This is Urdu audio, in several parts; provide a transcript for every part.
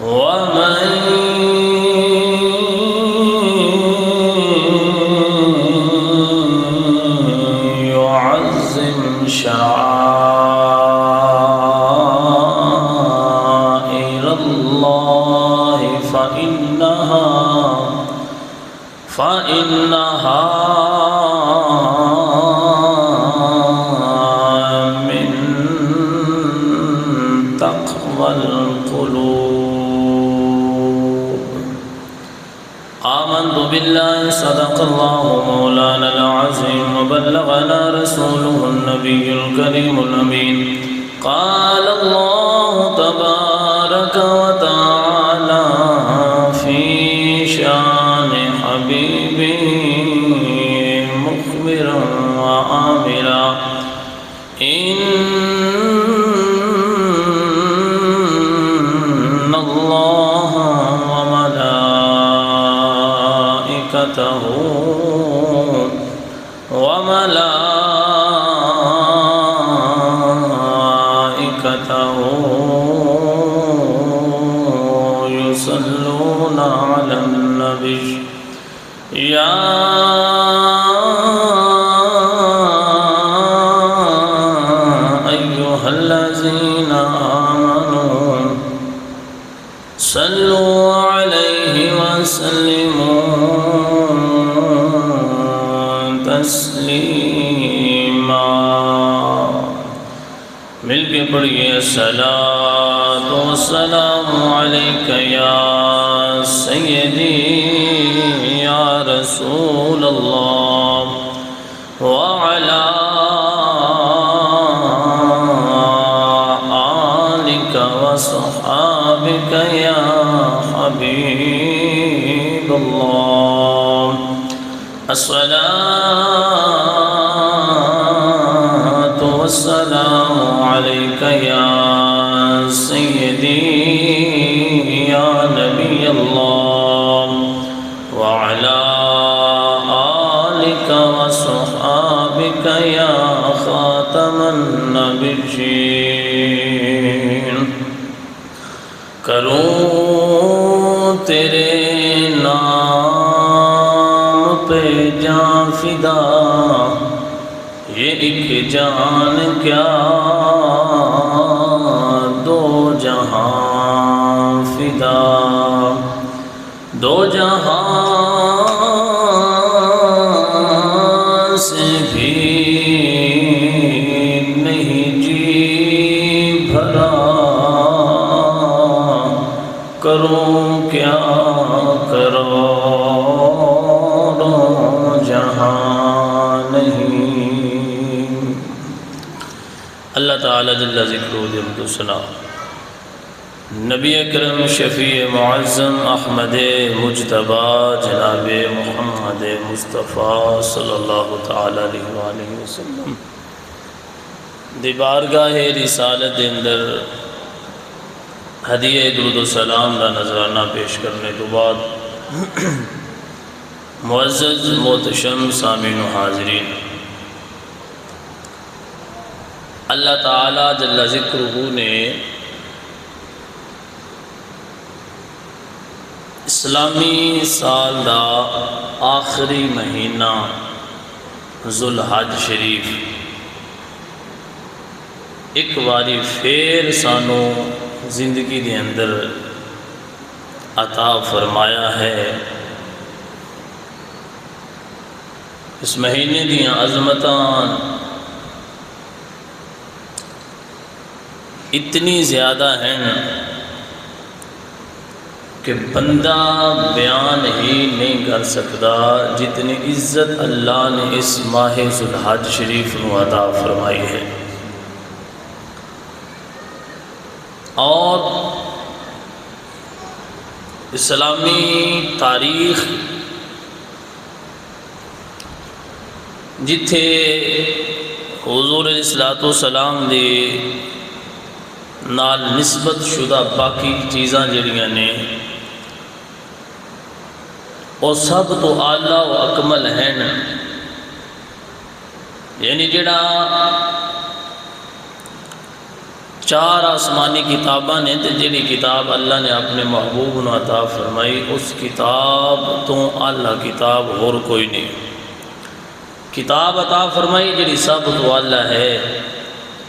ومن يعظم شعائر الله فإنها من تقوى القلوب. آمنت بالله صدق الله مولانا العظيم وبلغنا رسوله النبي الكريم الأمين. قال الله تبارك وتعالى في شان حبيبه مخبرا وآمرا إن الله وملائكته يصلون على النبي يا أيها الذين آمنوا صلوا عليه وسلموا تسلیما. مل کے پڑھیے الصلاۃ والسلام علیک یا سیدی یا رسول اللہ وعلی آلک وصحابک یا حبیب اللہ. الصلاة والسلام عليك يا سيدي يا نبي الله وعلى آلك وصحابك يا خاتم النبيين. کروں تیرے نام پہ جان فدا، یہ ایک جان کیا دو جہاں فدا. دو جہاں سے بھی نہیں جی بھرا، کروں کیا کروڑوں جہاں نہیں. اللہ تعالیٰ جل ذکرہ حمد و ثنا نبی اکرم شفیع معظم احمد مجتبی جناب محمد مصطفیٰ صلی اللہ تعالیٰ علیہ وآلہ وسلم دی بارگاہ رسالت اندر ہدیہ درود و سلام کا نذرانہ پیش کرنے تو بعد معزز محتشم سامعین و حاضرین، اللہ تعالیٰ جل ذکرہ نے اسلامی سال دا آخری مہینہ ذوالحج شریف ایک باری پھر سانو زندگی دے اندر عطا فرمایا ہے. اس مہینے دیاں عظمتاں اتنی زیادہ ہیں کہ بندہ بیان ہی نہیں کر سکتا جتنی عزت اللہ نے اس ماہ ذوالحج شریف کو عطا فرمائی ہے. اور اسلامی تاریخ جتھے حضور علیہ السلام دی نال نسبت شدہ باقی چیزاں جڑیاں نے وہ سب تو اعلیٰ و اکمل ہیں. یعنی جڑا 4 آسمانی کتاباں نے تے جڑی کتاب اللہ نے اپنے محبوب نو عطا فرمائی اس کتاب تو اللہ کتاب اور کوئی نہیں. کتاب عطا فرمائی جڑی سب تو اللہ ہے.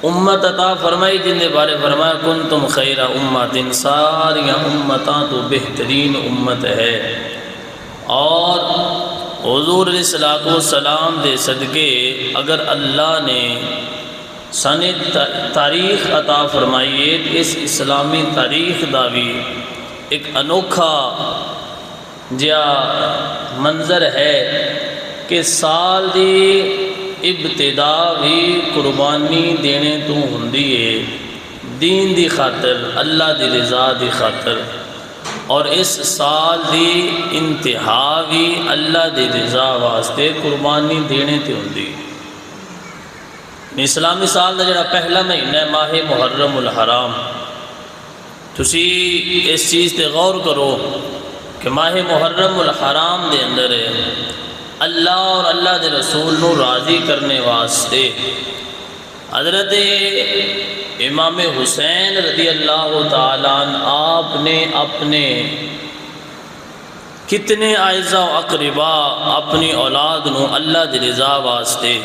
امت عطا فرمائی جن دے بارے فرمایا کنتم خیر امت، ساریاں امتاں تو بہترین امت ہے. اور حضور علیہ الصلوۃ والسلام دے صدقے اگر اللہ نے سن تاریخ عطا فرمائی ہے، اس اسلامی تاریخ دا بھی ایک انوکھا جا منظر ہے کہ سال دی ابتدا بھی قربانی دینے تو ہوندی ہے دین دی خاطر، اللہ دی رضا دی خاطر، اور اس سال دی انتہا بھی اللہ دی رضا واسطے قربانی دینے تے ہوندی. اسلامی سال دا جڑا پہلا مہینہ ہے ماہ محرم الحرام، تسی اس چیز تے غور کرو کہ ماہ محرم الحرام دے اندر اللہ اور اللہ دے رسول نو راضی کرنے واسطے حضرت امام حسین رضی اللہ تعالیٰ عنہ آپ نے اپنے کتنے اعزاء و اقربا اپنی اولاد نو اللہ دی رضا واسطے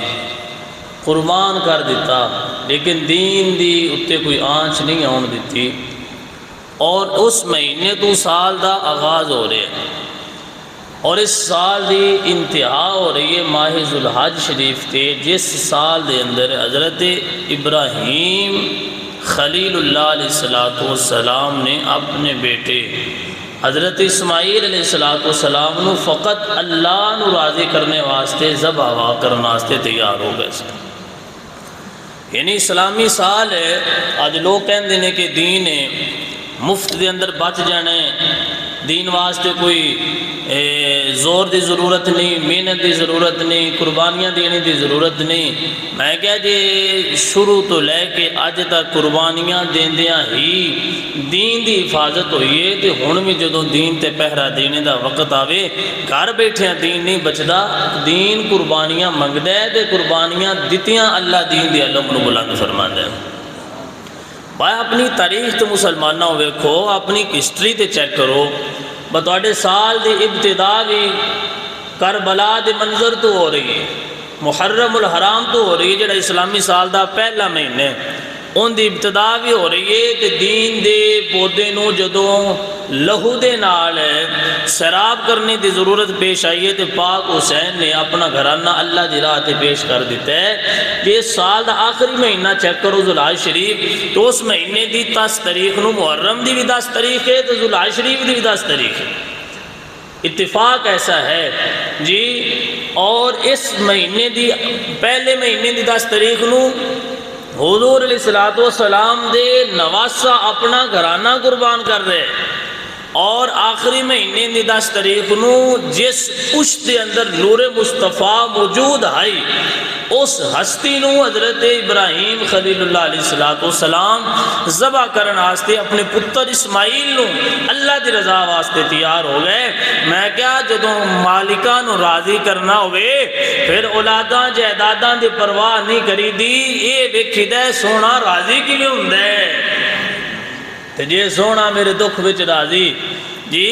قربان کر دیتا، لیکن دین دی اتے کوئی آنچ نہیں آن دیتی. اور اس مہینے تو سال دا آغاز ہو رہے ہیں اور اس سال دی انتہا ہو رہی ہے ماہ ذوالحج شریف تے، جس سال دے اندر حضرت ابراہیم خلیل اللہ علیہ السلام نے اپنے بیٹے حضرت اسماعیل علیہ السلام نو فقط اللہ نو راضی کرنے واسطے ذبح کرنے واسطے تیار ہو گئے. یعنی اسلامی سال ہے. آج لوگ کہندے نے کہ دین مفت دے اندر بچ جانے، دین واسطے کوئی زور دی ضرورت نہیں، محنت دی ضرورت نہیں، قربانیاں دینے دی ضرورت نہیں. میں کہا جی شروع تو لے کے اج تک قربانیاں دیندیاں ہی دین دی حفاظت ہوئی ہے، تے ہن بھی جدوں دین تے پہرا دینے دا وقت آوے گھر بیٹھے دین نہیں بچدا، دین قربانیاں منگدا ہے تے قربانیاں دتیاں اللہ دین دے علم نو بلند فرماندا ہے. بھائی اپنی تاریخ تو مسلمانوں ویکھو، اپنی ہسٹری تے چیک کرو. بطوڑے سال دی ابتدا بھی کربلا دے منظر تو ہو رہی ہے، محرم الحرام تو ہو رہی ہے جڑا اسلامی سال دا پہلا مہینے، ان دی ابتدا بھی ہو رہی ہے کہ دین دے پودے نو جدوں لہو دے نال سیراب کرنے دی ضرورت پیش آئی ہے تے پاک حسین نے اپنا گھرانہ اللہ دی راہ تے پیش کر دیتا ہے. یہ سال دا آخری مہینہ چیک کرو ذوالحج شریف، تو اس مہینے دی 10 تاریخ نو محرم دی بھی 10 تاریخ ہے تو ذوالحج شریف دی بھی 10 تاریخ ہے. اتفاق ایسا ہے جی. اور اس مہینے دی پہلے مہینے دی 10 تاریخ نو حضور علیہ الصلوۃ والسلام دے نواسا اپنا گھرانہ قربان کر رہے، اور آخری مہینے دی 10 تاریخ نو جس پشت دے اندر نور مصطفیٰ موجود ہے اس ہستی نو حضرت ابراہیم خلیل اللہ علیہ السلام ذبح کرن واسطے اپنے پتر اسماعیل نو اللہ دی رضا واسطے تیار ہو گئے. میں کیا جدوں مالکاں نو راضی کرنا ہوئے پھر اولاداں جائیداداں دی پرواہ نہیں کری دی، یہ ویکھیدا ہے سونا راضی کیویں ہوندا ہے. تے جے سونا میرے دکھ وچ راضی جی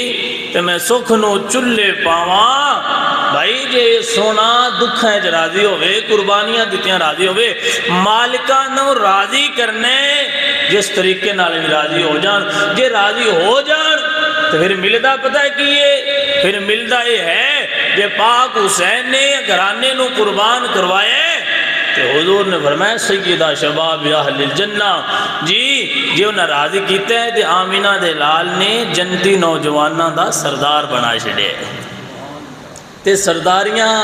تے میں سکھ نو چلے پاواں. بھائی جے سونا دکھاں وچ راضی ہوئے، قربانیاں دتیاں راضی ہوئے، مالکاں نو راضی کرنے جس طریقے نال بھی راضی ہو جان، جے راضی ہو جان تو پھر ملدا پتہ ہے کی ہے؟ پھر ملدا یہ ہے جے پاک حسین نے گھرانے نو قربان کروائے کہ حضور نے فرمایا سیدہ شباب اہل الجنہ جی جی انہیں راضی کیتا ہے تے آمینہ دے لال نے جنتی نوجوانہ دا سردار بنا چھڑے. تے سرداریاں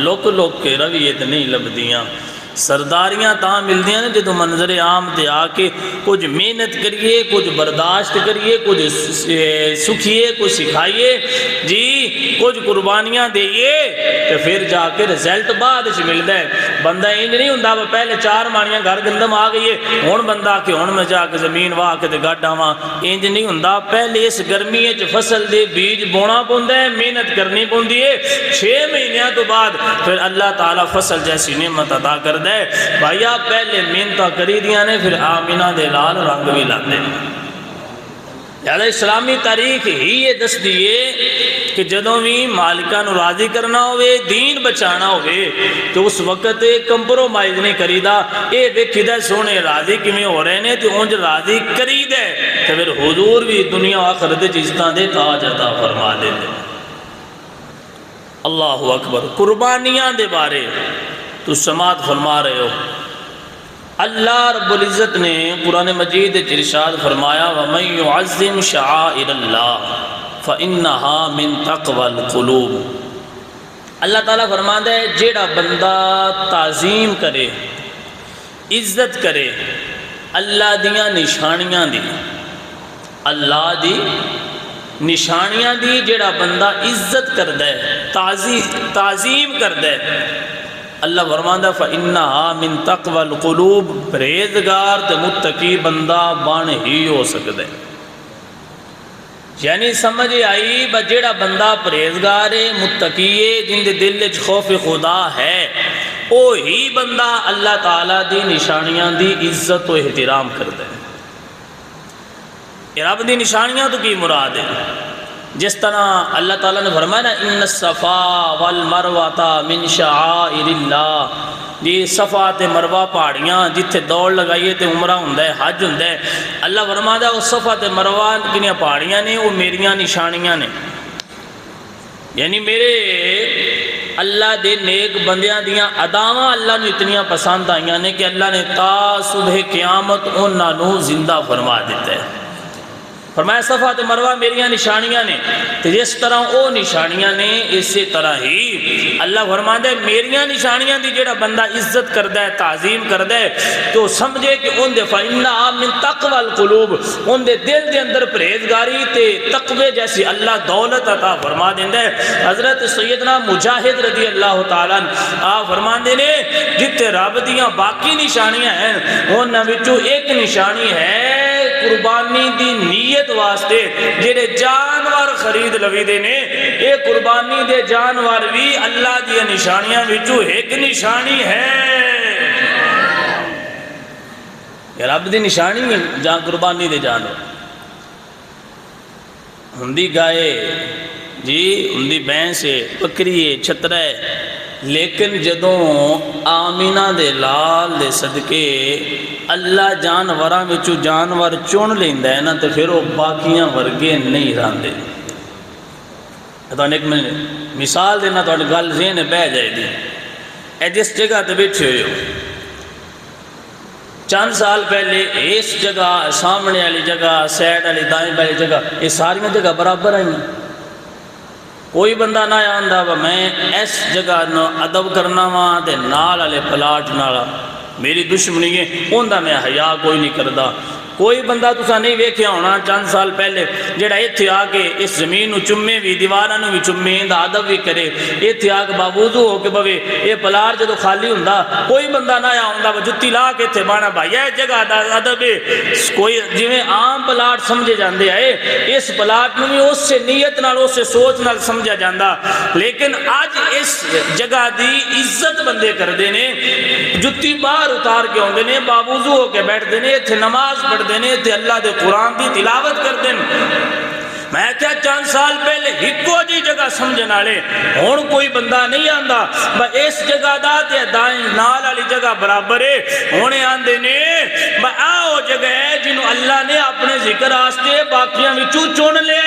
لوک لوک کے رویت نہیں لبدیاں، سرداریاں تاں ملدیاں نے جدو منظر عام تے آ کے کچھ محنت کریے، کچھ برداشت کریے، کچھ سکھیے، کچھ سکھائیے جی، کچھ قربانیاں دئیے تو پھر جا کے رزلٹ بعد سے ملتا ہے. بندہ انج نہیں ہوندا پہلے 4 مانیاں گھر گندم آ گئی ہے ہن بندہ کہ ہن میں جا کے زمین واہ کے تے گڈ آواں، انج نہیں ہوندا. پہلے اس گرمی وچ فصل دے بیج بونا پوندا ہے، محنت کرنی پوندی ہے، 6 مہینیاں تو بعد پھر اللہ تعالیٰ فصل جیسی نعمت عطا کر فرماندا ہے بھائیا پہلے محنتاں کری دیاں نے پھر آمینہ دے لال رنگ بھی لاندے نے۔ لہذا اسلامی تاریخ ہی یہ دس دیئے کہ جدوں بھی مالکاں نو راضی کرنا ہوئے دین بچانا ہوئے تو اس وقت کمپرومائز نہیں کریدا، اے ویکھیدا سونے راضی کیویں ہو رہے نے تے اونج راضی کریدا تے پھر حضور بھی دنیا آخرت وچ عزتاں دے تاج عطا فرما دیندے۔ اللہ اکبر۔ قربانیاں دے بارے تو سماعت فرما رہے ہو، اللہ رب العزت نے قرآن مجید ارشاد فرمایا وَمَن يُعَظِّمْ شَعَائِرَ اللَّهِ فَإِنَّهَا مِن تَقْوَى الْقُلُوبِ۔ اللہ تعالیٰ فرماتا ہے جیڑا بندہ تعظیم کرے، عزت کرے اللہ دیاں نشانیاں دی، اللہ دی نشانیاں دی جیڑا بندہ عزت کردہ ہے، تعظیم کردہ ہے، اللہ فرماندا فَإِنَّهَا مِن تَقْوَى الْقُلُوبِ، پرہیزگار تے متقی بندہ بن ہی ہو سکتا ہے۔ یعنی سمجھ آئی با جیڑا بندہ پرہیزگار ہے، متقی ہے، جن دے دل وچ خوف خدا ہے، او ہی بندہ اللہ تعالیٰ دی نشانیاں دی عزت و احترام کرتا ہے۔ رب دی نشانیاں تو کی مراد ہے؟ جس طرح اللہ تعالیٰ نے فرمایا نا ان الصفا والمروہ من شعائر اللہ، یہ صفا تے مروہ پہاڑیاں جتھے دوڑ لگائیے تے عمرہ ہوندا ہے، حج ہوندا ہے، اللہ فرمایا وہ صفا تے مروہ کنیاں پہاڑیاں نے وہ میریاں نشانیاں نے، یعنی میرے اللہ دے نیک بندیاں دیاں اداواں اللہ نے اتنیاں پسند آئیاں نے کہ اللہ نے تا صبح قیامت انہاں نو زندہ فرما دیتا ہے۔ فرمایا صفا تے مروہ میریاں نشانیاں نے، تو جس طرح او نشانیاں نے اسی طرح ہی اللہ فرماتا ہے میریاں نشانیاں دی جڑا بندہ عزت کردہ ہے، تعظیم کردہ ہے، تو سمجھے کہ ان دے فَإِنَّهَا مِن تَقْوَى الْقُلُوبِ، ان دے دل دے اندر پرہیزگاری تے تقوی جیسی اللہ دولت عطا فرما دیندہ ہے۔ حضرت سیدنا مجاہد رضی اللہ تعالیٰ آپ فرماندے نے جتے رب دیاں باقی نشانیاں ہیں انہاں وچوں ایک نشانی ہے قربانی دی نیت واسطے جڑے جانور خرید لویدے نے، اے قربانی دے جانور بھی اللہ دی نشانیاں وچوں ایک نشانی ہے۔ یہ رب دی نشانی ہے جہاں قربانی دے جانور ہندی گائے جی، ہندی بھینس ہے، بکری ہے، چھترا ہے، لیکن جدوں آمینہ دے لال دے صدقے اللہ جانوراں وچوں جانور چن لیندا ہے نا تے پھر وہ باقیاں ورگے نہیں رہندے۔ ایک میں مثال دینا تو گل ذہن بہ جائے گی۔ اے جس جگہ تے بیٹھے ہوئے ہو، چند سال پہلے اس جگہ سامنے والی جگہ سائڈ والی دائیں والی جگہ یہ ساری جگہ برابر آئی ہیں۔ کوئی بندہ نہ آندا وا میں اس جگہ نو ادب کرنا وا تے نال والے پلاٹ نال میری دشمنی ہے اوندا میں حیا کوئی نہیں کردا۔ کوئی بندہ تسا نہیں ویکھیا ہونا چند سال پہلے جڑا ایتھے آ کے اس زمین نو چومے بھی دیواراں نو بھی چومے دا ادب بھی کرے، ایتھے آ کے باوضو ہو کے بوے، یہ پلار جدو خالی ہوندا کوئی بندہ نہ آوندا وہ جتی لا کے ایتھے بانا بھائی یہ جگہ دا ادب ہے۔ کوئی جویں عام پلاٹ سمجھے جاندے آئے اس پلاٹ نو بھی اس سے نیت نال اس سے سوچ نال سمجھا جاندا، لیکن اج اس جگہ دی عزت بندے کردے نے، جتی باہر اتار کے ہوندے نے، باوضو ہو کے بیٹھدے نے، ایتھے نماز پڑھ دینے تے اللہ دے قرآن دی تلاوت کر دیں۔ میں کیا چند سال پہلے ہکو جی جگہ سمجھن والے ہن کوئی بندہ نہیں آندا بس اس جگہ دا تے دائیں نال والی جگہ برابر ہے، ہونے آندے نے بس آؤ جگہ ہے جنہوں اللہ نے اپنے ذکر واسطے باقیاں وچوں چن لے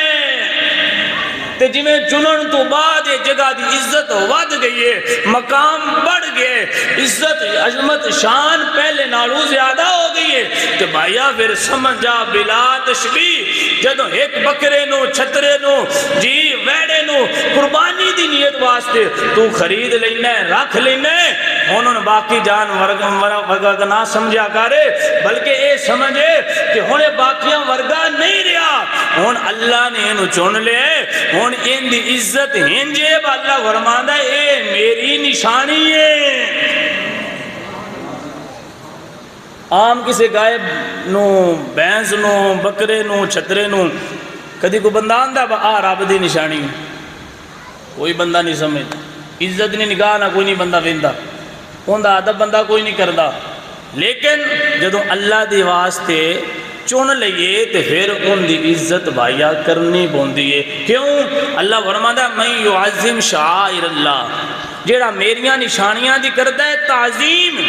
تے جویں چنن تو بعد یہ جگہ دی عزت ود گئی ہے، مقام بڑھ گئے، عزت عظمت شان پہلے نالوں زیادہ ہو گئی ہے۔ کہ بھائیا پھر سمجھ جا بلا تشبیہ جدوں ایک بکرے نو چھترے نو جی ویڑے نو قربانی دی نیت واسطے تو خرید لینا ہے رکھ لینا ہے، انہوں باقی جان ورگا نہ سمجھا کرے بلکہ اے سمجھے کہ ہونے باقیاں ورگا نہیں رہا، ہون اللہ نے انہوں چن لے، ہون ان دی عزت ہنجے با اللہ فرماندہ اے میری نشانی ہے۔ عام کسی گائے نو بینس نو بکرے نو چھترے نو کدی کو بندہ آندہ با آ رب دی نشانی کوئی بندہ نہیں سمجھ، عزت نہیں نگاہ نہ کوئی نہیں بندہ ویندہ، ان دا ادب بندہ کوئی نہیں کرتا، لیکن جدوں اللہ دی واسطے چن لئیے تو پھر ان دی عزت بھائیا کرنی پوندی ہے۔ کیوں؟ اللہ فرماتا ہے من یعظم شعائر اللہ، جیڑا میریاں نشانیاں دی کرتا ہے تعظیم،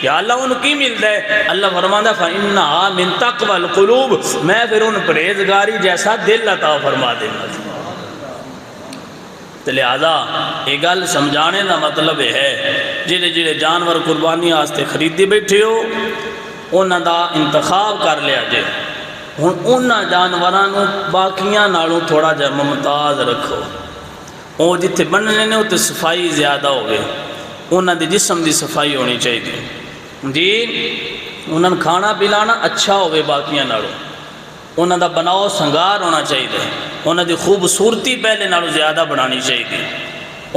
یا اللہ ان کی ملتا ہے؟ اللہ فرماتا ہے فَإِنَّهَا مِن تَقْوَى الْقُلُوبِ، میں پھر ان پرہیزگاری جیسا دل عطا فرما دینا۔ تو لہذا یہ گل سمجھانے کا مطلب ہے جڑے جڑے جانور قربانی واسطے خریدی بیٹھے ہو انہاں دا انتخاب کر لیا جے، ہن انہاں جانوراں نوں باقیاں نالوں تھوڑا جا ممتاز رکھو، وہ جتھے بننے نے اتنے صفائی زیادہ ہوگی، انہاں دی جسم دی صفائی ہونی چاہیے جی، انہاں نے کھانا پلانا اچھا ہوئے باقیاں نالوں، انہاں دا بناؤ سنگار ہونا چاہیے، انہاں دی خوبصورتی پہلے نالوں زیادہ بنانی چاہیے،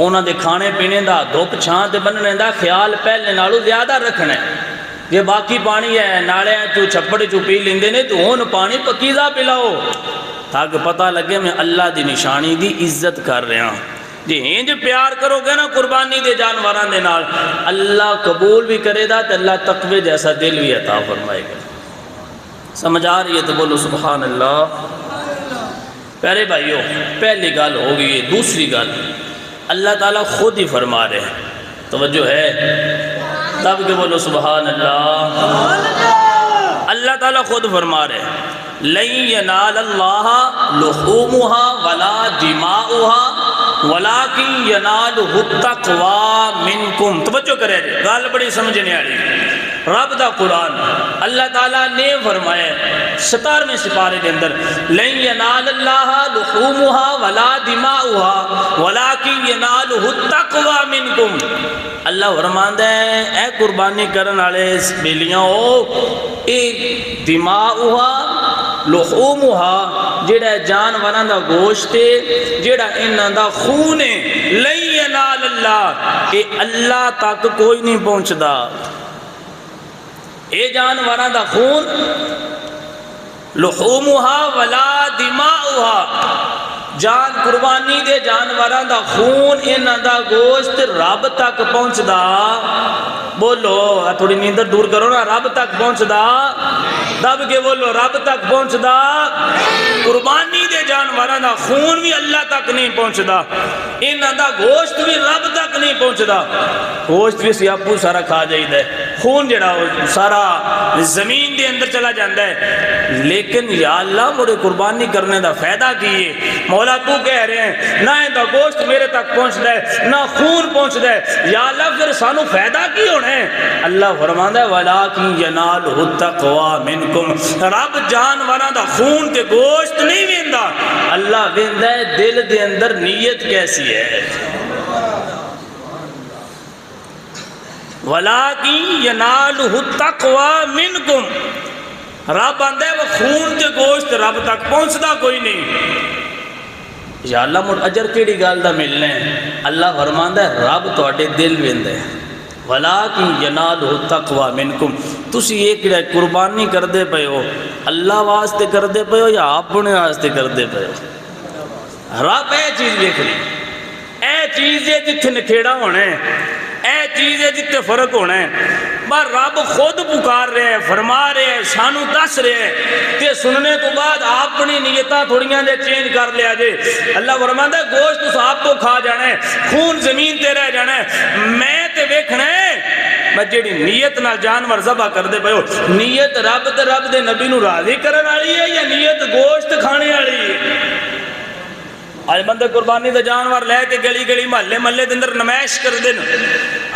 انہاں دے کھانے پینے دا دھوپ چھان تے بننے دا خیال پہلے نالوں زیادہ رکھنا ہے۔ یہ باقی پانی ہے نالے چو چھپڑ چو پی لیندے نے تو ان پانی پکیزہ پلاؤ تاکہ پتہ لگے میں اللہ دی نشانی دی عزت کر رہا ہوں۔ جی انج پیار کرو گے نا قربانی دے جانوران دے نال، اللہ قبول بھی کرے دا تو اللہ تقوی جیسا دل بھی عطا فرمائے گا۔ سمجھ آ رہی ہے تو بولو سبحان اللہ۔ پیارے بھائیو، پہلی گل ہو گئی ہے، دوسری گل اللہ تعالیٰ خود ہی فرما رہے ہیں، توجہ ہے تب کہ بولو سبحان اللہ۔ اللہ تعالیٰ خود فرما رہے ہیں لَن يَنَالَ اللَّهَ لُحُومُهَا وَلَا دِمَاؤُهَا وَلَكِنْ يَنَالُهُ التَّقْوَى مِنْكُمْ۔ توجہ کرے رہے، گال بڑی سمجھنے آ رہی ہے۔ رب دا قرآن اللہ تعالیٰ نے فرمایا 17ویں سپارے کے اندر لَن يَنَالَ اللَّهَ لُحُومُهَا وَلَا دِمَاؤُهَا وَلَكِنْ يَنَالُهُ التَّقْوَى مِنْكُمْ۔ اللہ فرماندا ہے اے قربانی کرن والے بیلیاں ہو، اے دماؤها لحومها جیڑا جانوراں دا گوشت ہے، جیڑا انہاں دا خون ہے، لَن يَنَالَ اللَّهَ، اے اللہ تک کوئی نہیں پہنچدا۔ اے جانوراں دا خون لحومها ولا دماؤها، جان قربانی دے جانوراں دا خون انہاں دا گوشت رب تک پہنچدا، بولو تھوڑی نیندر دور کرو نا، رب تک پہنچدا، دب کے بولو رب تک پہنچدا۔ قربانی دے جانوراں دا خون بھی اللہ تک نہیں پہنچدا، انہاں دا گوشت بھی رب تک نہیں پہنچدا، گوشت بھی سیاپو سارا کھا جائیدا ہے، خون جڑا سارا زمین دے اندر چلا جاندہ ہے، لیکن یا اللہ مجھے قربانی کرنے دا فائدہ کیے، مولا تو کہہ رہے ہیں نہ ان دا گوشت میرے تک پہنچدا ہے نہ خون پہنچدا ہے، یا اللہ پھر سانو فائدہ کی ہونا ہے؟ اللہ فرماندا ہے وَلَكِنْ يَنَالُهُ التَّقْوَى مِنْكُمْ، رب جانوراں دا خون تے گوشت نہیں ویندا، اللہ ویندا ہے دل دے اندر نیت کیسی ہے۔ وَلَكِنْ يَنَالُهُ التَّقْوَى مِنْكُمْ، رب آندہ ہے وہ خون تے گوشت رب تک پہنچدا کوئی نہیں۔ یا اللہ مجھ اجر کیڑی گال دا ملنے ہیں؟ اللہ فرماندا ہے رب تواڈے دل ویندا ہے۔ وَلَكِنْ يَنَالُهُ التَّقْوَى مِنْكُمْ، تسی یہ کڑا قربانی کر دے پئے ہو اللہ واسطے کر دے پئے ہو یا اپنے واسطے کر دے پئے ہو؟ رب اے چیز دیکھ لی، اے چیز ہے جتھے نکھیڑا ہونا ہے، اے چیز ہے جتنے فرق ہونا ہے، بار رب خود پکار رہے ہیں، فرما رہے ہیں، سانو دس رہے ہیں، تے سننے تو بعد اپنی نیتاں تھوڑیاں دے چینج کر لیا جے۔ اللہ فرماتا ہے گوشت تو آپ کو کھا جانا ہے، خون زمین تے رہ جانا ہے، میں تے ویکھنا ہے میں جیڑی نیت نہ جانور ذبح کر دے پئے ہو، نیت رب تے رب دے نبی نو راضی کرن والی ہے یا نیت گوشت کھانے والی ہے؟ آج بندے قربانی دا جانور لے کے گلی گلی محلے محلے دے اندر نمائش کر دین،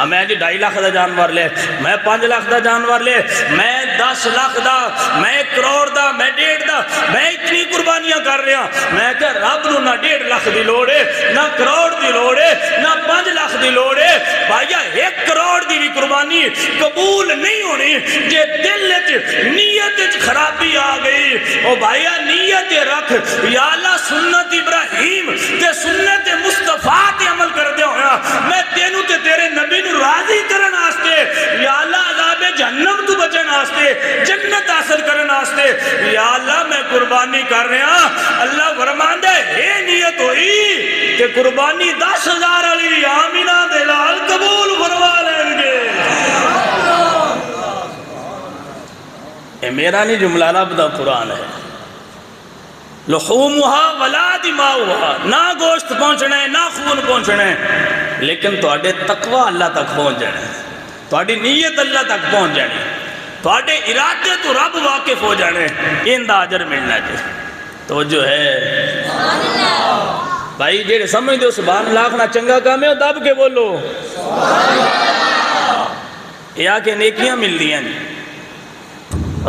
میں جی 2.5 لاکھ دا جانور لے، میں 5 لاکھ دا جانور لے، میں 10 لاکھ دا، میں 1 کروڑ دا، میں 1.5 دا، میں اتنی قربانیاں کر رہا، میں کہ رب نو نہ 1.5 لاکھ دی لوڑ ہے، نہ کروڑ دی لوڑ ہے، نہ 5 لاکھ دی لوڑ ہے، بھائیا 1 کروڑ دی بھی قربانی قبول نہیں ہونی جے دل وچ نیت وچ خرابی آ گئی۔ او بھائیا نیت رکھ یا اللہ سنت ابراہیم تے سنت مصطفیٰ تے عمل کر دے ہویا، میں تینوں تے تیرے نبی نو راضی کرن آستے، یا اللہ عذاب جہنم تو بچن آستے، جنت حاصل کرن آستے، یا اللہ میں قربانی کر رہا۔ اللہ فرماندا ہے اے نیت ہوئی کہ قربانی 10,000 علی آمینہ دلال قبول فرما لیں گے۔ میرا نہیں جملہ، رب دا قرآن ہے. لحومها ولا دماؤها، نہ گوشت پہنچنا ہے نہ خون پہنچنا ہے، لیکن تواڈے تقوی اللہ تک پہنچ جانا ہے، تواڈی نیت اللہ تک پہنچ جانی ہے، تواڈے ارادے تو رب واقف ہو جانے، ان دا اجر ملنا چاہیے. توجہ ہے بھائی، جیڑے سمجھ دو سبحان اللہ آکھنا چنگا کام ہے، دب کے بولو یہ آکے نیکیاں مل دیا نہیں.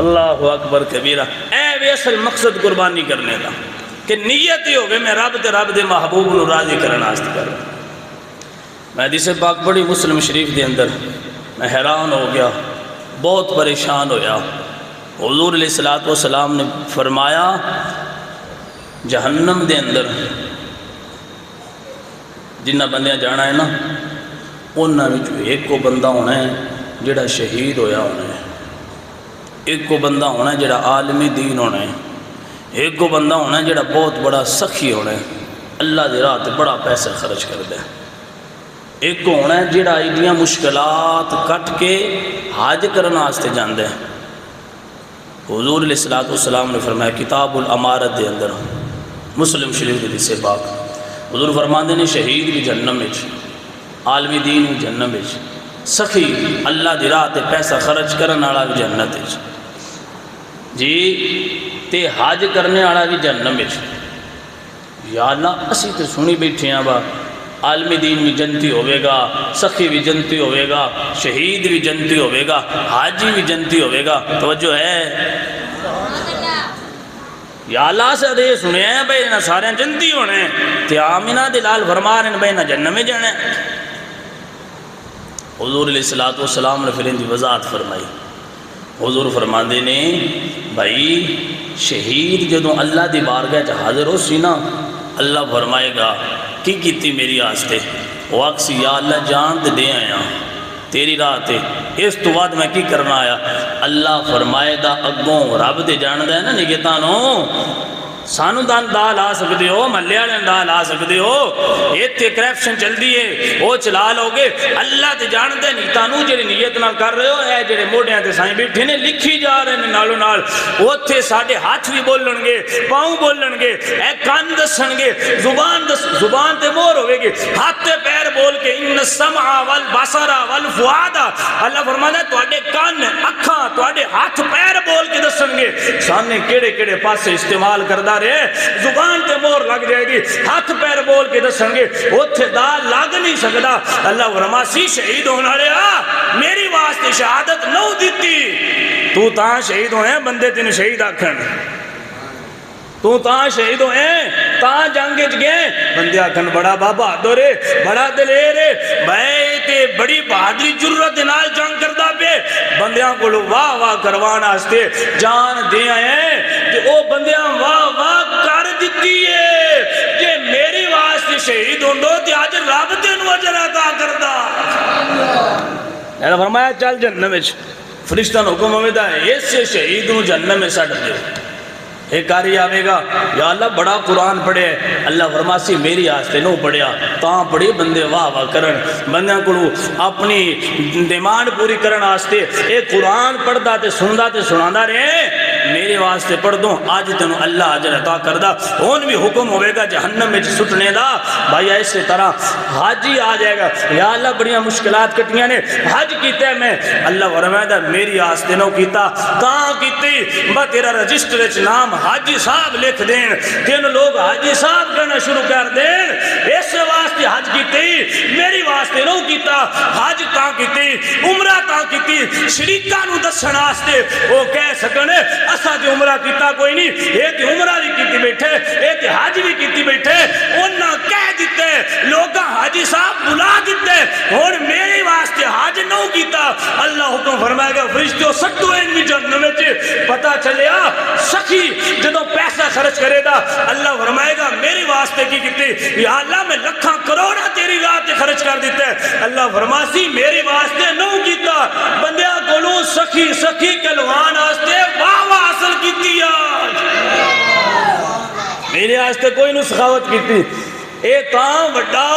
اللہ اکبر کبیرہ. اے وی اصل مقصد قربانی کرنے کا کہ نیت ہی ہوگئے میں رب دے محبوب نو راضی کرنا آست کر رہا. میں حدیث پاک پڑھی مسلم شریف دے اندر، میں حیران ہو گیا، بہت پریشان ہویا. حضور علیہ السلام نے فرمایا جہنم دے اندر جنہ بندیاں جانا ہے نا، انہاں وچ ایک کو بندہ ہونا ہے جڑا شہید ہویا ہونا ہے، ایک کو بندہ ہونا ہے جڑا عالم دین ہونا ہے، ایک کو بندہ ہونا ہے جڑا بہت بڑا سخی ہونا ہے، اللہ دی راہ تے بڑا پیسہ خرچ کردا ہے، ایک کو ہونا ہے جڑا ایڈیاں مشکلات کٹ کے حج کرنا واسطے جاندا ہے. حضور علیہ السلام نے فرمایا کتاب الامارت دے اندر مسلم شریف دے حدیث پاک، حضور فرماندے نے شہید بھی جہنم وچ، عالم دین بھی جہنم وچ، سخی اللہ دی راہ تے پیسہ خرچ کرن والا بھی جنت وچ، جی تے حج کرنے والا بھی جہنم وچ. یا اللہ اسی تے سنی بیٹھے ہیں با عالم دین بھی جنتی ہوئے گا، سخی بھی جنتی ہوئے گا، شہید بھی جنتی ہوئے گا، حاجی بھی جنتی ہوئے گا. توجہ ہے یا اللہ سے دے سنے ہیں بھئی نہ سارے جنتی ہونے ہیں، تے آمینہ دلال فرما رہے ہیں بھئی نہ جنم میں جانے ہیں. حضور علیہ السلام نے پھر ان کی وضاحت فرمائی. حضور فرماندے نے بھائی شہید جدوں اللہ دی بارگاہ حاضر ہو سی نا، اللہ فرمائے گا کی کیتی میری آستے، وہ اکسی یا اللہ جان تے دے آیا تیری راہ تے، اس تو بعد میں کی کرنا آیا. اللہ فرمائے گا اگوں رب دے جان دے نا نگتانو سانو دان دا لا سکتے ہو، ملے والے دا لا سکتے ہو، ایتھے کرپشن چل دی ہے وہ چلا لو گے. اللہ تے جان دے نہیں تانو جڑی نیت نال کر رہے ہو، اے جڑے موڈیاں تے سائیں بیٹھے نے لکھی جا رہے ہیں نالو نال، اوتھے ساڈے ہاتھ بھی بولن گے، پاؤں بولن گے، اے کان دسن گے، زبان تے مور ہوے گی، ہاتھ تے پیر بول کے ان السمع والبصر والفؤاد. اللہ فرماتا ہے تواڈے کان اکھاں تواڈے ہاتھ پیر بول کے دسن گے سامنے کیڑے کیڑے پاسے استعمال کردا رہے، زبان تے مور لگ جائے گی، ہاتھ پیر بول کے دسن گے، اوتھے دال لگ نہیں سکدا. اللہ فرماسی شہید ہونا رہا میری واسطے شہادت نہ دیتی، تو تاں شہید ہوئے بندے تین شہید آکھن، تو تاں شہید ہوئے تاں جنگج گئے بندے آکھن بڑا بابا دورے بڑا دلیر بھائی تے بڑی بہادری جرت نال جنگ کردہ پہ بندیاں کو واہ واہ کروانا ہستے جان دے آئے کہ او بندیاں واہ واہ کر دیتی ہے کہ میری واسطے شہید ہوں دو تے آج رب تین وجر عطا کردہ. اللہ فرمایا چل جنم میں فرشتہ حکم ہوئے دا اس سے شہید ہوں جنم میں سٹ دے. ایک کاری آوے گا یا اللہ بڑا قرآن پڑھے، اللہ فرماسی میری آستے نو پڑھیا تاں پڑھی بندے واہ واہ کرن، بندیاں کو اپنی ڈیمانڈ پوری کرن آستے ایک قرآن پڑھدا تے سندا تے سناندا رہے میرے واسطے پڑھ دوں آج تینوں اللہ اجر عطا کردہ. ان بھی حکم ہوئے گا جہنم میں سٹنے دا. بھائی ایسے طرح حاجی آ جائے گا یا اللہ بڑیاں مشکلات کٹیاں نے حج کیتے ہیں میں، اللہ فرمائے میری آستے نو کیتا تاں کیتی با تیرا رجسٹر نام حاجی صاحب لکھ دین، تین لوگ حاجی صاحب کرنا شروع کر دین. اس واسطے حج کیتی میری واسطے نو کیتا، حج تاں کیتی عمرہ تاں کیتی شریکاں نو دسن واسطے وہ کہہ سکنے اسا تے عمرہ کیتا کوئی نہیں، اے تے عمرہ بھی کیتی بیٹھے اے تے حج بھی کیتی بیٹھے. انہاں کہہ دیتے لوگاں حاجی صاحب بلا دیتے اور میری واسطے حج نو کیتا. اللہ حکم فرمائے گا فرشتوں سٹو ان بھی جنم میں پتہ چلیا سخی جدو پیسہ خرچ کرے گا اللہ فرمائے گا میری واسطے کی کیتی یا اللہ میں لکھاں کروڑا تیری راہ تے خرچ کر دیتے. اللہ فرماسی میری واسطے نو کیتا بندیاں کولوں سخی سخی کلوان واسطے واہ واہ حاصل کیتی آج میرے واسطے کوئی نو سخاوت کیتی اے تاں وڈا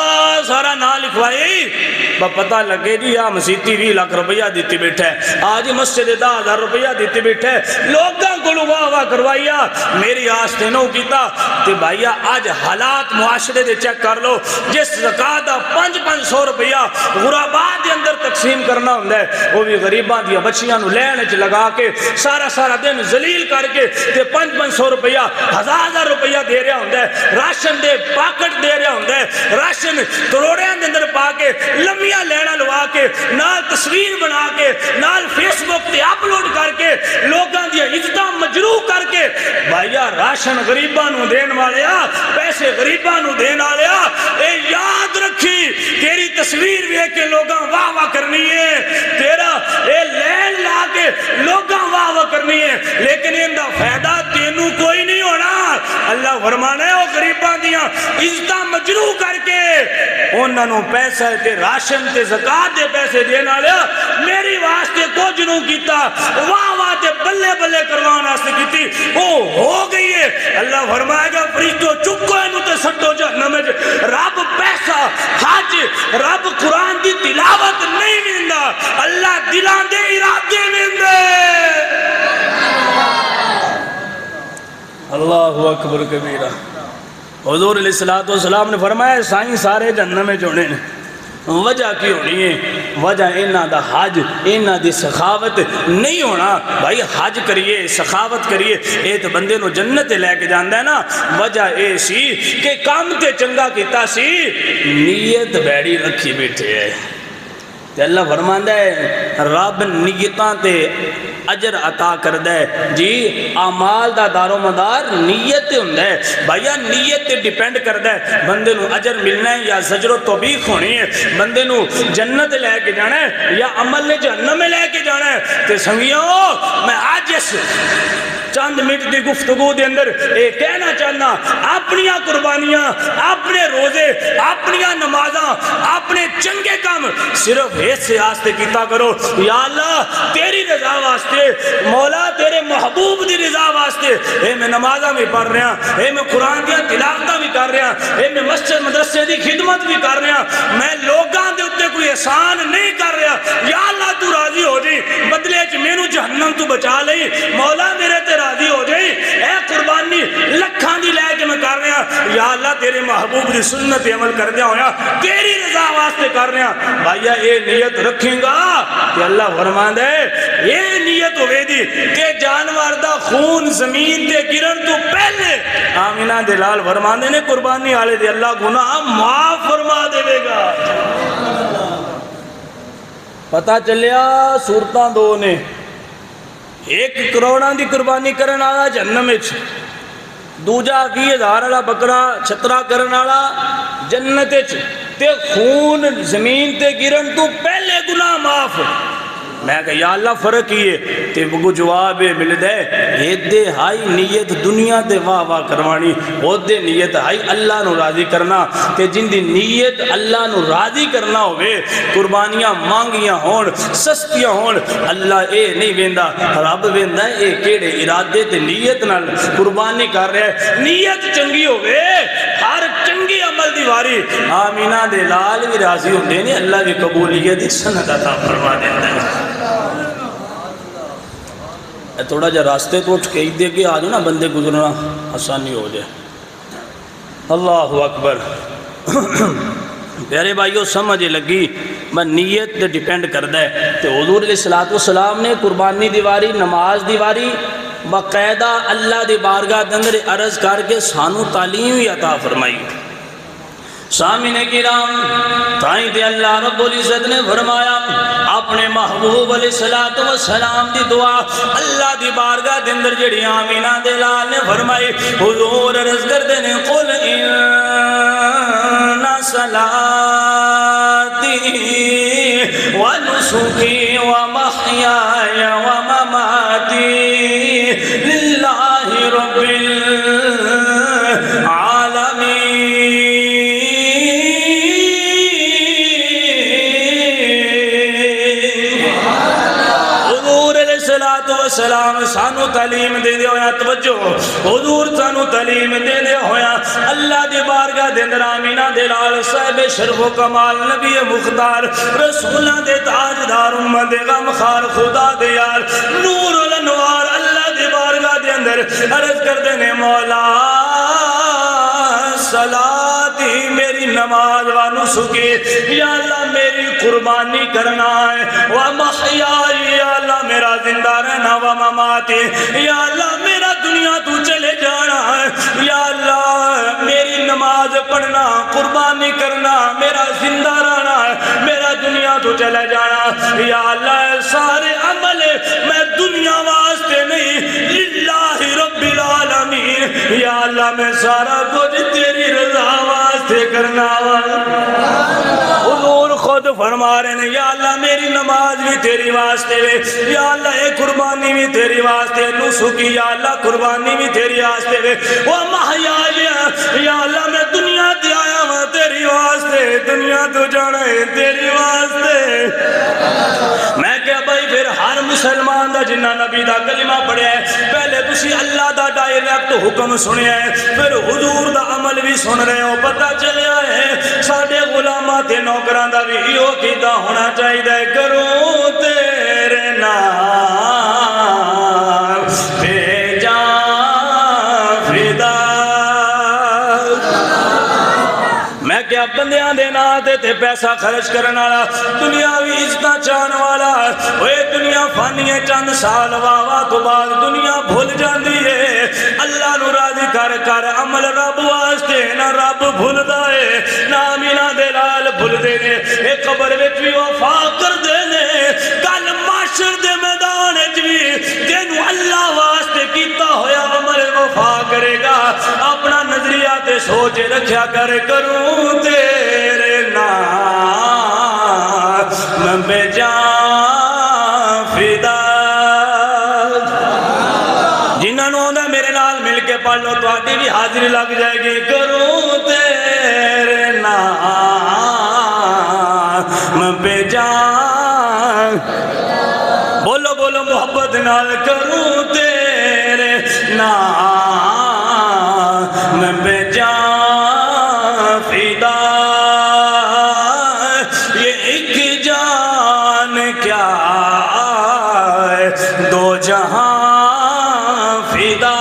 سارا نا لکھوائی پتہ لگے جی آ مسیتی 20 لاکھ روپیہ دیتی بیٹھا ہے، آج مسجد 10,000 روپیہ دیتی بیٹھا ہے، لوگاں کو واہ واہ کروائیا میری آستے نو کیتا تے بھائیا آج حالات معاشرے دے چیک کر لو، جس زکاة دا 500 روپیہ غرباء دے اندر تقسیم کرنا ہوندہ ہے، وہ بھی غریباں دیا بچیاں نو لین وچ لگا کے سارا دن ذلیل کر کے تے 500 روپیہ 1000 روپیہ دے رہا ہوندہ ہے، راشن دے پاکٹ دے رہا ہوندہ ہے، راشن کروڑیاں دے اندر پا کے لمیاں لینا لوا کے نال تصویر بنا کے نال فیس بک تے اپلوڈ کر کے لوگاں دیا عزتاں مجروح کر کے بھائیا راشن غریباں نو دین والیا، پیسے غریباں نو دین والیا، اے یاد رکھی تیری تصویر بھی ہے کہ لوگاں واہ واہ کرنی ہے، تیرا اے لین لا کے لوگاں واہ واہ کرنی ہے، لیکن اندہ فائدہ تینوں کوئی نہیں ہونا۔ اللہ فرمانا ہے وہ غریباں دیا عزتاں مجروح کر کے انہاں نو پیسہ تے راشن تے زکاة دے پیسے دینا لیا، میری واسطے کچھ نو کیتا، واہ واہ تے بلے بلے کروانا سے کیتی، وہ ہو گئی ہے۔ اللہ فرمائے گا فرشتوں چکو انہوں تے سٹو جہنم میں، رب پیسہ حج رب قرآن دی تلاوت نہیں مندہ، اللہ دلان دے ارادے مندے۔ اللہ اکبر کبیرہ۔ حضور علیہ السلام نے فرمایا سائیں سارے جہنم میں جوڑے نے، وجہ کی ہونی ہے؟ وجہ انہ دا حج انہ دی سخاوت نہیں ہونا۔ بھائی حج کریے سخاوت کریے اے تو بندے نو جنت لے کے جاندہ ہے نا، وجہ اے سی کہ کام تے چنگا کیتا سی، نیت بیڑی رکھی بیٹھے ہے۔ اللہ فرماندہ ہے رب نیتاں تے اجر عطا کردہ ہے جی، اعمال دا دار و مدار نیت ہوندہ ہے بھائیا، نیت تے ڈیپینڈ کردہ ہے بندے نو اجر ملنا ہے یا زجر و توبیخ ہونی ہے، بندے نو جنت لے کے جانا ہے یا عمل نے جہنم میں لے کے جانا ہے۔ تے سنگیوں میں آج اس چند منٹ دی گفتگو دے اندر اے کہنا چاہنا اپنیاں قربانیاں، اپنے روزے، اپنیاں نمازاں، اپنے چنگے کام صرف ایسے آستے کیتا کرو، یا اللہ تیری رضا واسطے، مولا تیرے محبوب دی رضا واسطے، اے میں نمازاں بھی پڑھ رہا، اے میں قرآن دیا تلاوتاں بھی کر رہا، اے میں مسجد مدرسے دی خدمت بھی کر رہا، میں لوگاں دے اتے کوئی احسان نہیں کر رہا، یا اللہ تو راضی ہو جائیں، بدلے چ مینوں جہنم تو بچا لئی، مولا میرے تے راضی ہو جائیں، اے قربانی لکھاں دی لے کے میں کر رہا، یا اللہ تیرے محبوب دی سنت عمل کر دیا ہویا، تیری رضا واسطے کر رہا۔ بھائیہ اے نیت رکھیں گا کہ اللہ فرمان دے یہ نیت ہوئے دی کہ جانور دا خون زمین دے گرن تو پہلے آمینہ دلال فرمان دے نے قربانی آلے دے اللہ گناہ معاف فرما دے گا۔ پتہ چلیا صورتاں دو نے، ایک کروڑاں دی قربانی کرن آلا جہنم وچ، دوجا 20,000 والا بکرا چھترا کرن آلا جنت وچ، تے خون زمین تے گرن تو پہلے گناہ معاف۔ میں کہا یا اللہ فرق کیے تے وہ جواب مل دے دے ہائی نیت دنیا تے واہ واہ کروانی، وہ دے نیت ہائی اللہ نو راضی کرنا، تے جن دی نیت اللہ نو راضی کرنا ہوئے، قربانیاں مانگیاں ہون سستیاں ہون، اللہ اے نہیں ویندہ، رب ویندہ اے کیڑے ارادے تے نیت نال قربانی کر رہے ہیں، نیت چنگی ہوئے ہر چنگی عمل دیواری آمینہ دے لال بھی راضی ہوندے نہیں، اللہ بھی قبولیت سند عطا فرما دیندہ ہے۔ تھوڑا جا راستے تو اٹھ کے دے کے آجو نا بندے گزرنا آسانی ہو جائے۔ اللہ اکبر۔ پیارے بھائیو سمجھ لگی میں نیت دے ڈیپینڈ کردہ ہے، تو حضور علیہ السلام نے قربانی دیواری نماز دیواری باقاعدہ اللہ دی بارگاہ دندر عرض کر کے سانو تعلیم عطا فرمائی۔ سامعین کرام تائیں دے اللہ رب العزت نے فرمایا اپنے محبوب علیہ السلام دی دعا اللہ دی بارگاہ دے اندر جڑی آمینہ دلال نے فرمائی، حضور عرض کر دینے قل ان صلاتی و نسکی و محیای و مماتی للہ رب سلام سانو تعلیم دے دے ہویا، توجہ حضور سانو تعلیم دے دے ہویا، اللہ دی بارگاہ دے اندر آمینہ دلال صاحب شرف و کمال نبی مختار رسولہ دے تاجدار امت غمخار خدا دے یار نور الانوار اللہ دی بارگاہ دے اندر عرض کر دینے مولا صلاتی میری نماز و نسکی یا اللہ میری قربانی کرنا ہے ومحیائی یا اللہ میرا زندہ رہنا ومماتی یا اللہ میرا دنیا تو چلے جانا ہے یا اللہ میری نماز پڑھنا قربانی کرنا میرا زندہ رہنا ہے میرا دنیا تو چلے جانا یا اللہ سارے عمل میں دنیا واسطے نہیں للہ رب العالمین یا اللہ میں سارا کچھ تیری رضا واسطے کرنا حضور خود فرما رہے ہیں یا اللہ میری نماز بھی تیری واسطے وے یا اللہ اے قربانی بھی تیری واسطے نسکی یا اللہ قربانی بھی تیری واسطے وے وہ محیائی یا اللہ میں دنیا تے آیا ہوں تیری واسطے دنیا تو جانا ہے تیری واسطے میں کہا بھائی پھر ہر مسلمان دا جنہ نبی دا کلمہ پڑھے ہے پہلے تسی اللہ دا ڈائریکٹ حکم سنے ہیں پھر حضور دا عمل بھی سن رہے ہو پتہ چلے آئے ساڑھے غلامات نوکران دا بھی ایو کیتا ہونا چاہیے کروں تیرے نام پہ جان فدا میں کیا بندیاں دینا تے پیسہ خرچ کرنا دنیاوی عزتہ چاہن والا وہ دنیا فانی ہے چند سال واہ تو بعد دنیا بھول جاندی ہے اللہ نو راضی کر کر عمل رب واسطے نہ رب بھول دائے نہ آمینہ دلال بھول دینے ایک قبر وچ بھی وفا کر دینے کل معاشر دے میدان بھی تینو اللہ واسطے کیتا ہویا عمل وفا کرے گا اپنا نظریہ تے سوچ رکھیا کر کروں تیرے نام میں جان فدا جنہاں نو دا میرے نال مل کے پڑھ لو تو آدھی بھی حاضری لگ جائے گی کروں تیرے نام میں جان بولو بولو محبت نال کروں تیرے نام میں جان فدا یہ ایک جان کیا ہے دو جہاں فدا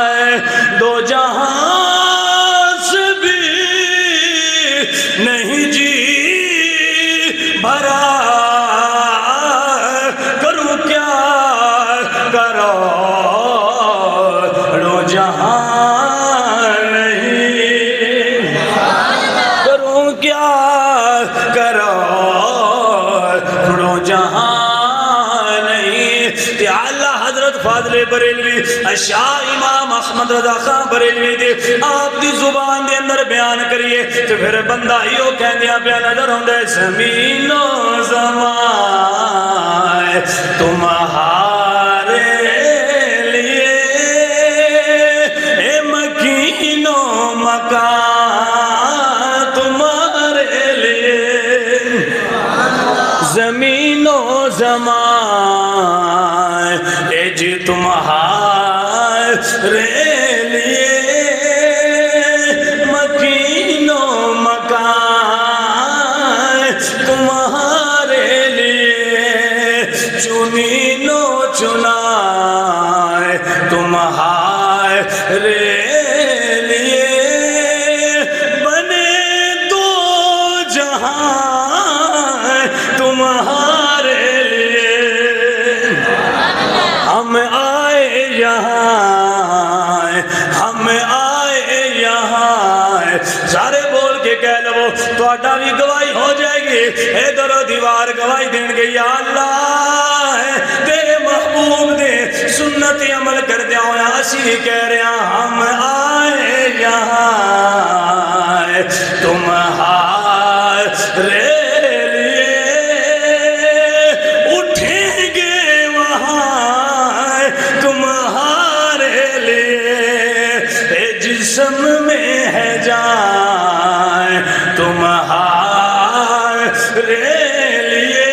ہے دو جہاں سے بھی نہیں جی بھرا کروں کیا کرو رو جہاں نہیں کروں کیا کرو رو جہاں اللہ حضرت فاضل بریلوی شاہ امام احمد رضا خان بریلوی دے آپ دی زبان دے اندر بیان کریے تو پھر بندہ ہیو کہہ دیا بیان نظر ہوں دے زمین و زمان تمہارے لیے اے مکین و مکان تمہارے لیے زمین و زمان اے جی تمہارے لیے مکین و مکان تمہارے لیے چنین و چنائے تمہارے لیے بنے دو جہاں تمہارے لیے ہم آئے یہاں ہم آئے یہاں سارے بول کے کہہ لو تو اڈا بھی گواہی ہو جائے گی اے درو دیوار گواہی دین گئی یا اللہ تیرے محبوب دے سنت عمل کر دیا ہویا اسی کہہ رہے ہیں ہم آئے یہاں تمہارے جسم میں ہے جان تمہارے لیے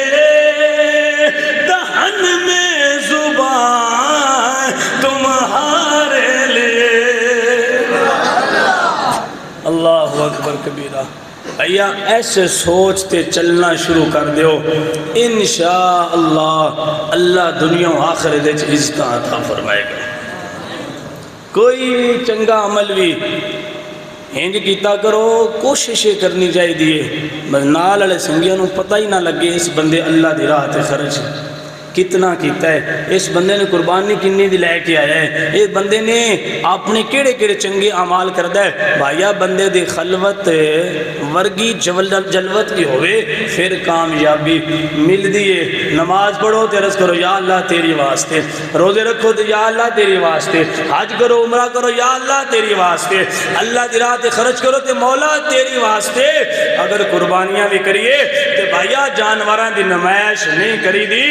دہن میں زبان تمہارے لیے اللہ اکبر کبیرہ۔ بھیا ایسے سوچ تے چلنا شروع کر دیو، انشاءاللہ اللہ دنیا و آخرت وچ عزت عطا فرمائے گا۔ کوئی چنگا عمل بھی ہنج کیتا کرو، کوشش کرنی چاہیے بس نال والے سنگیاں نوں پتہ ہی نہ لگے اس بندے اللہ دی راہ تے خرچ کتنا کیتا ہے، اس بندے نے قربانی کنی دی لے کے آیا ہے، اس بندے نے اپنے کیڑے کیڑے چنگے اعمال کردا ہے۔ بھائیا بندے دی خلوت ورگی جلوت کی ہوئے پھر کامیابی مل دیئے۔ نماز پڑھو تے عرض کرو یا اللہ تیری واسطے، روزے رکھو تے یا اللہ تیری واسطے، حج کرو عمرہ کرو یا اللہ تیری واسطے، اللہ دی راہ تے خرچ کرو تے مولا تیری واسطے۔ اگر قربانیاں بھی کریے تے بھائیا جانوراں دی نمائش نہیں کری دی،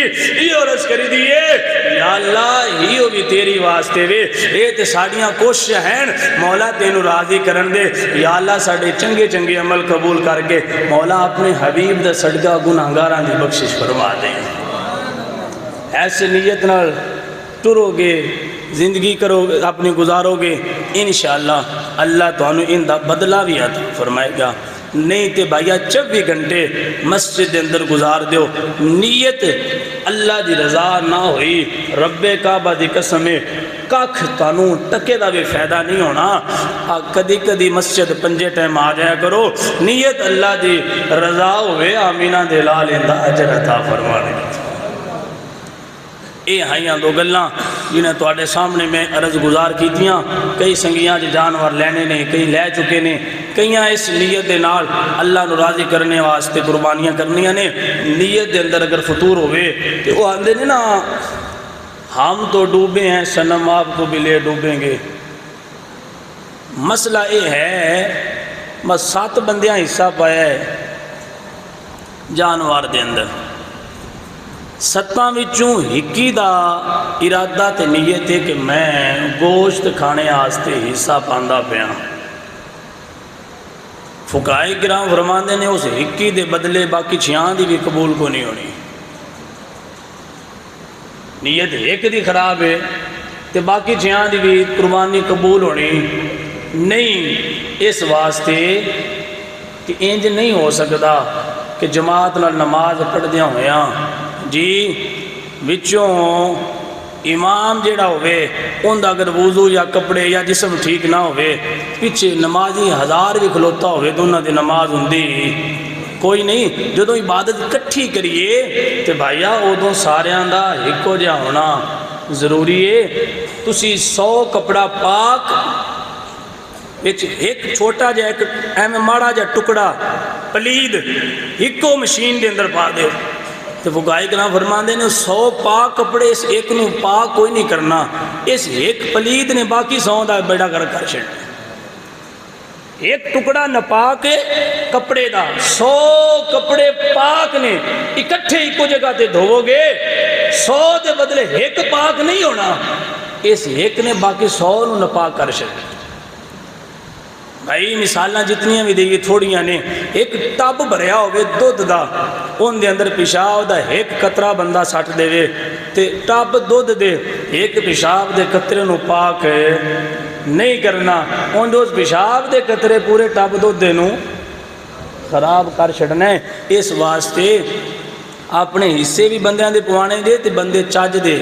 عرض کری دیئے یا اللہ ہیو بھی تیری واسطے وے، اے تے ساڑیاں کوشش ہیں مولا تینو راضی کرن دے۔ یا اللہ ساڑے چنگے چنگے عمل قبول کر کے مولا اپنے حبیب دا صدقہ گناہگاراں دی بخشش فرما دیں۔ ایسے نیت نال ٹرو گے، زندگی کرو گے، اپنی گزارو گے، انشاءاللہ اللہ تانوں ان دا بدلہ بھی عطا فرمائے گا۔ نہیں تے بھائیا 24 گھنٹے مسجد دے اندر گزار دیو، نیت اللہ دی رضا نہ ہوئی، رب کعبہ دی قسم کاکھ تانوں ٹکے دا بھی فائدہ نہیں ہونا۔ کدی کدی مسجد پنجے ٹائم آ جایا کرو، نیت اللہ دی رضا ہوئے، آمینہ دے لال اندہ اجر عطا فرمانے۔ اے ہائیاں دو گلاں جنہیں تواڈے سامنے میں عرض گزار کیتیاں، کئی سنگیاں جانور لینے نے، کئی لے چکے نے، کئیاں اس نیت دے نال اللہ نو راضی کرنے واسطے قربانیاں کرنیاں نے۔ نیت دے اندر اگر فطور ہوئے تو وہ آندے نے نا ہم تو ڈوبے ہیں صنم آپ کو بھی لے ڈوبیں گے۔ مسئلہ یہ ہے بس 7 بندیاں حصہ پایا ہے جانوار دے اندر، 7 وچوں ہکی دا ارادہ تے نیت ہے کہ میں گوشت کھانے آستے حصہ پاندہ پیا۔ فقہائے کرام فرماندے نے اس ہکی دے بدلے باقی 6 دی بھی قبول کو نہیں ہونی۔ نیت ایک دی خراب ہے تے باقی 6 دی بھی قربانی قبول ہونی نہیں۔ اس واسطے کہ انج نہیں ہو سکتا کہ جماعت نال نماز پڑھ دیاں ہویاں جی وچوں امام جیڑا ہوئے ان دا اگر وضو یا کپڑے یا جسم ٹھیک نہ ہوئے، پیچھے نمازی 1000 بھی کھلوتا ہوئے تو انہاں دی نماز ہوندی کوئی نہیں۔ جدوں عبادت کٹھی کریے تے بھائیا ادوں ساریاں دا ایکو جہا ہونا ضروری ہے۔ تسی 100 کپڑا پاک ایک چھوٹا جا ایک ایویں ماڑا جا ٹکڑا پلید ایکو مشین دے اندر پا دے تو فقہائے کرام فرماندے نے 100 پاک کپڑے اس ایک نو پاک کوئی نہیں کرنا، اس ایک پلید نے باقی 100 دا بیڑا کر چھڑنا۔ ایک ٹکڑا نپاک کپڑے دا 100 کپڑے پاک نے اکٹھے ایکو جگہ تے دھوو گے، 100 دے بدلے ایک پاک نہیں ہونا، اس ایک نے باقی 100 نو نپاک کر چھڑنا۔ بھائی مثالاں جتنیاں بھی دیئے تھوڑیاں نے، ایک ٹب بھریا ہوئے دودھ دا، ان دے اندر پیشاب دا ایک قطرہ بندہ سٹ دے وے تے ٹب دودھ دے ایک پیشاب دے قطرے نو پاک نہیں کرنا، ان دے اس پیشاب دے قطرے پورے ٹب دودھ دے نو خراب کر چھڑنا ہے۔ اس واسطے اپنے حصے بھی بندیاں دے پوانے دے تے بندے چاج دے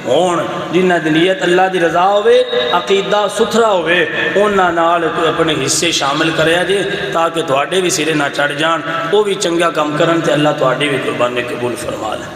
ہون، جنہ دی نیت اللہ دی رضا ہوئے، عقیدہ ستھرا ہوئے، انہاں نال اپنے حصے شامل کریا جے تاکہ تواڈے بھی سرے نہ چڑھ جان، وہ بھی چنگا کم کرن تے اللہ تواڈی بھی قربانی قبول فرما لے۔